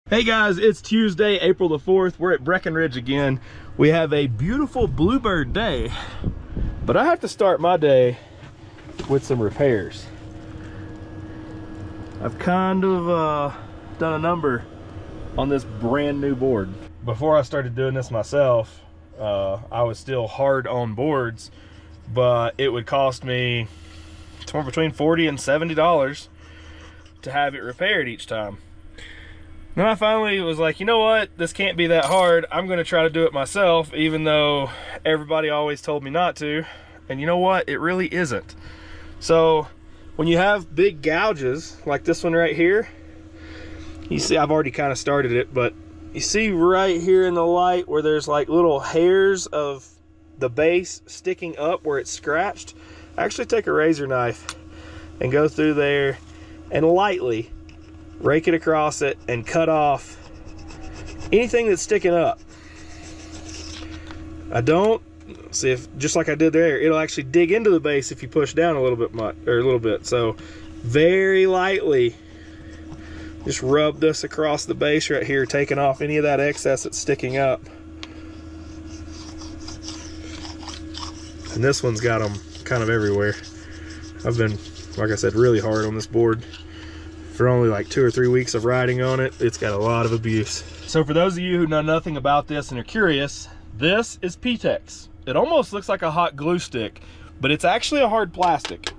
Hey guys, it's Tuesday, April the 4th. We're at Breckenridge again. We have a beautiful bluebird day, but I have to start my day with some repairs. I've kind of done a number on this brand new board. Before I started doing this myself, I was still hard on boards, but it would cost me somewhere between $40 and $70 to have it repaired each time. Then I finally was like, you know what? This can't be that hard. I'm going to try to do it myself, even though everybody always told me not to. And you know what? It really isn't. So when you have big gouges like this one right here, you see I've already kind of started it, but you see right here in the light where there's like little hairs of the base sticking up where it's scratched. I actually take a razor knife and go through there and lightly rake it across it and cut off anything that's sticking up. I don't see, if just like I did there, it'll actually dig into the base if you push down a little bit much, or a little bit. So very lightly just rub this across the base right here, taking off any of that excess that's sticking up. And this one's got them kind of everywhere. I've been, like I said, really hard on this board. For only like 2 or 3 weeks of riding on it, it's got a lot of abuse. So for those of you who know nothing about this and are curious, this is P-Tex. It almost looks like a hot glue stick, but it's actually a hard plastic.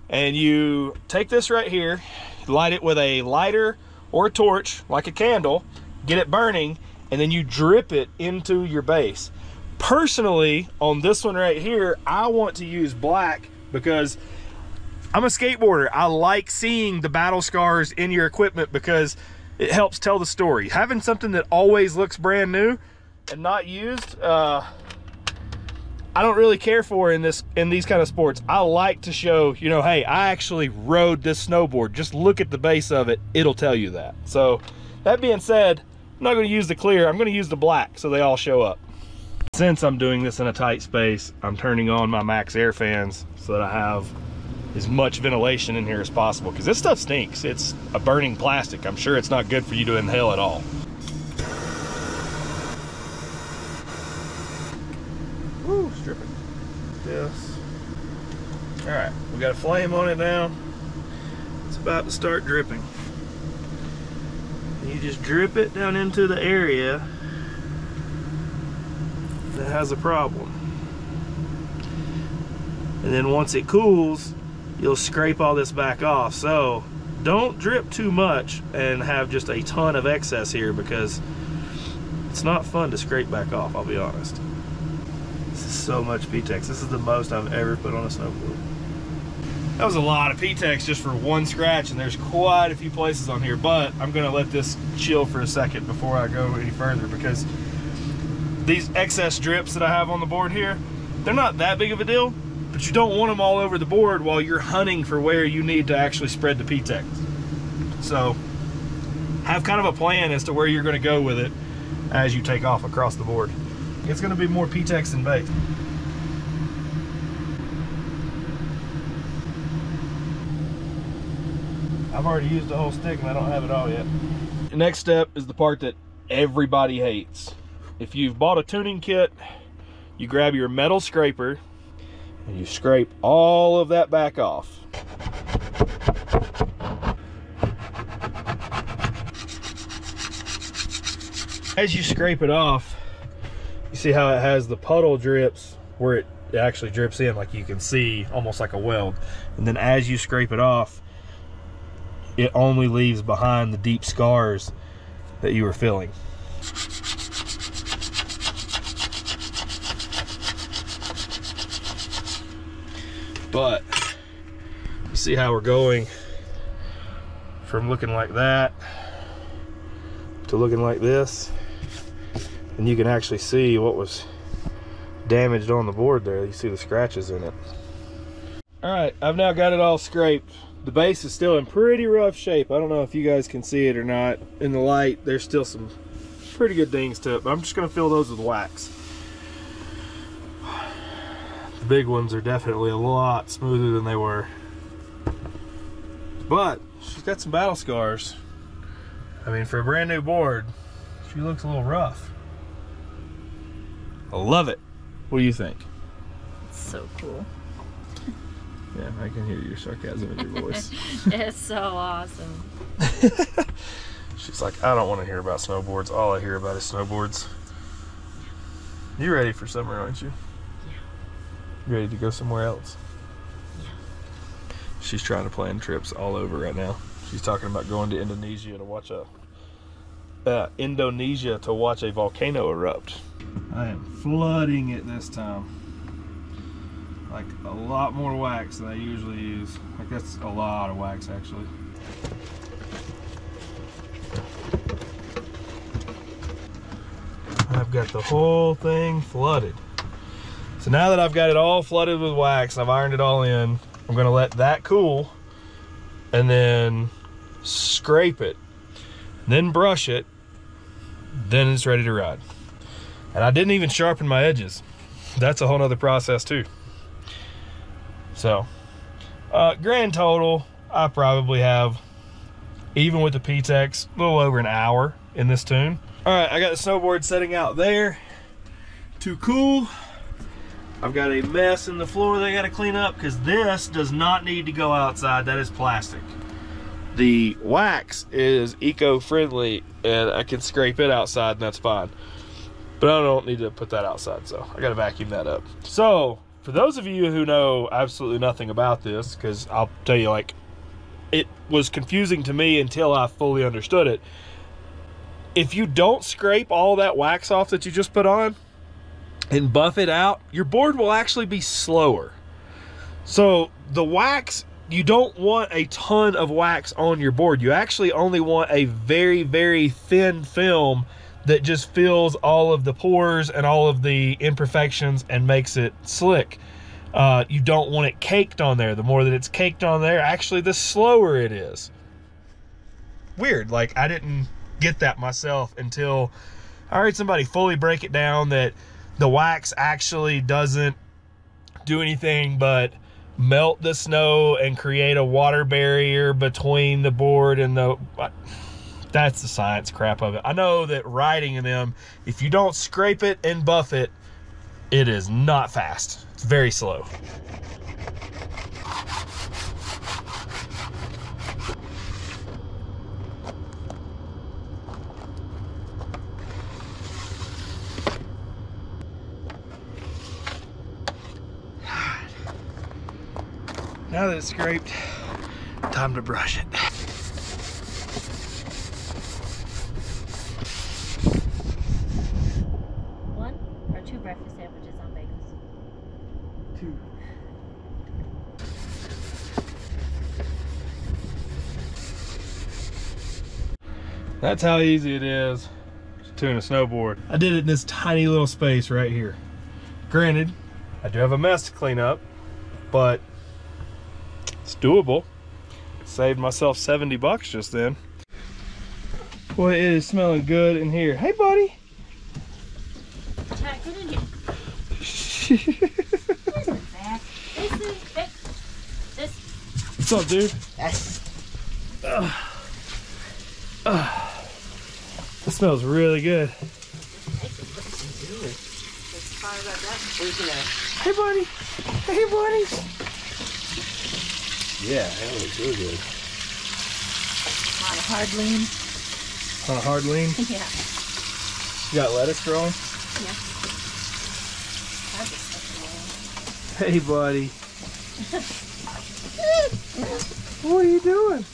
And you take this right here, light it with a lighter or a torch, like a candle, get it burning, and then you drip it into your base. Personally, on this one right here, I want to use black because I'm a skateboarder. I like seeing the battle scars in your equipment because it helps tell the story. Having something that always looks brand new and not used, I don't really care for in these kind of sports. I like to show, you know, hey, I actually rode this snowboard. Just look at the base of it. It'll tell you that. So that being said, I'm not going to use the clear. I'm going to use the black so they all show up. Since I'm doing this in a tight space, I'm turning on my max air fans so that I have as much ventilation in here as possible, because this stuff stinks. It's a burning plastic. I'm sure it's not good for you to inhale at all. Woo, stripping this. All right, we got a flame on it now. It's about to start dripping. You just drip it down into the area that has a problem. And then once it cools, you'll scrape all this back off. So don't drip too much and have just a ton of excess here, because it's not fun to scrape back off, I'll be honest. This is so much P-Tex. This is the most I've ever put on a snowboard. That was a lot of P-Tex just for one scratch, and there's quite a few places on here, but I'm gonna let this chill for a second before I go any further, because these excess drips that I have on the board here, they're not that big of a deal, but you don't want them all over the board while you're hunting for where you need to actually spread the P-Tex. So have kind of a plan as to where you're going to go with it as you take off across the board. It's going to be more P-Tex than base. I've already used the whole stick and I don't have it all yet. The next step is the part that everybody hates. If you've bought a tuning kit, you grab your metal scraper and you scrape all of that back off. As you scrape it off, you see how it has the puddle drips where it actually drips in, like you can see, almost like a weld. And then as you scrape it off, it only leaves behind the deep scars that you were filling. But you see how we're going from looking like that to looking like this, and you can actually see what was damaged on the board there. You see the scratches in it. All right, I've now got it all scraped. The base is still in pretty rough shape. I don't know if you guys can see it or not. In the light, there's still some pretty good dings to it, but I'm just gonna fill those with wax. The big ones are definitely a lot smoother than they were. But she's got some battle scars. I mean, for a brand new board, she looks a little rough. I love it. What do you think? It's so cool. Yeah, I can hear your sarcasm in your voice. It's so awesome. She's like, I don't want to hear about snowboards. All I hear about is snowboards. You ready for summer, aren't you? Yeah. You ready to go somewhere else? Yeah. She's trying to plan trips all over right now. She's talking about going to Indonesia to watch a volcano erupt. I am flooding it this time. Like a lot more wax than I usually use. Like that's a lot of wax actually. I've got the whole thing flooded. So now that I've got it all flooded with wax, I've ironed it all in, I'm gonna let that cool and then scrape it, then brush it, then it's ready to ride. And I didn't even sharpen my edges. That's a whole nother process too. So, grand total, I probably have, even with the P-Tex, a little over an hour in this tune. All right, I got the snowboard setting out there to cool. I've got a mess in the floor that I gotta clean up because this does not need to go outside. That is plastic. The wax is eco-friendly and I can scrape it outside and that's fine. But I don't need to put that outside, so I gotta vacuum that up. So, for those of you who know absolutely nothing about this, because I'll tell you, like, it was confusing to me until I fully understood it. If you don't scrape all that wax off that you just put on and buff it out, your board will actually be slower. So the wax, you don't want a ton of wax on your board. You actually only want a very, very thin film that just fills all of the pores and all of the imperfections and makes it slick. You don't want it caked on there. The more that it's caked on there, actually the slower it is. Weird, like I didn't get that myself until I heard somebody fully break it down that the wax actually doesn't do anything but melt the snow and create a water barrier between the board and the... That's the science crap of it. I know that riding in them, if you don't scrape it and buff it, it is not fast. It's very slow. Now that it's scraped, time to brush it. Breakfast sandwiches on bagels. 2. That's how easy it is to tune a snowboard. I did it in this tiny little space right here. Granted, I do have a mess to clean up, but it's doable. Saved myself 70 bucks just then. Boy, it is smelling good in here. Hey, buddy. Chat, get in here. What's up, dude? It smells really good. Hey, buddy. Hey, buddy. Yeah, that looks really good. On a hard lean. On a hard lean? Yeah. You got lettuce growing? Yeah. Hey, buddy. What are you doing?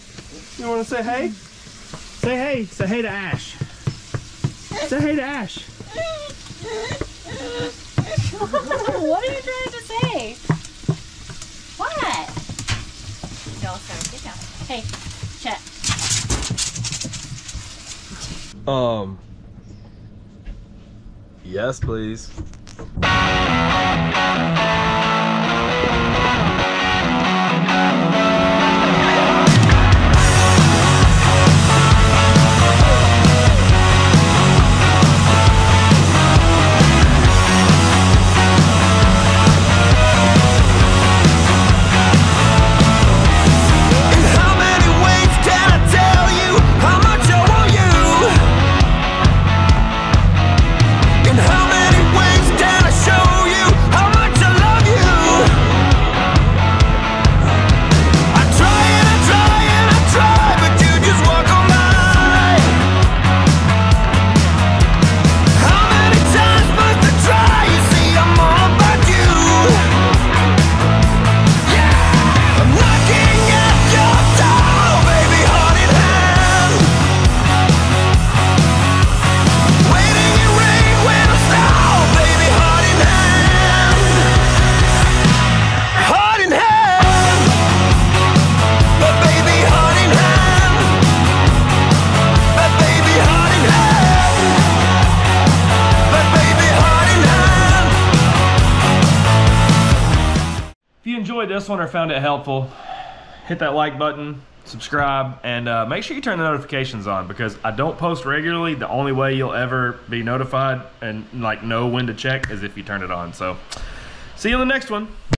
You want to say hey? Say hey. Say hey to Ash. Say hey to Ash. What are you trying to say? What? No, sorry. Get down. Hey, Chet. Yes, please. How many ways can I tell you how much I want you? enjoyed this one or found it helpful, hit that like button, subscribe, and make sure you turn the notifications on, because I don't post regularly. The only way you'll ever be notified and like know when to check is if you turn it on. So see you in the next one.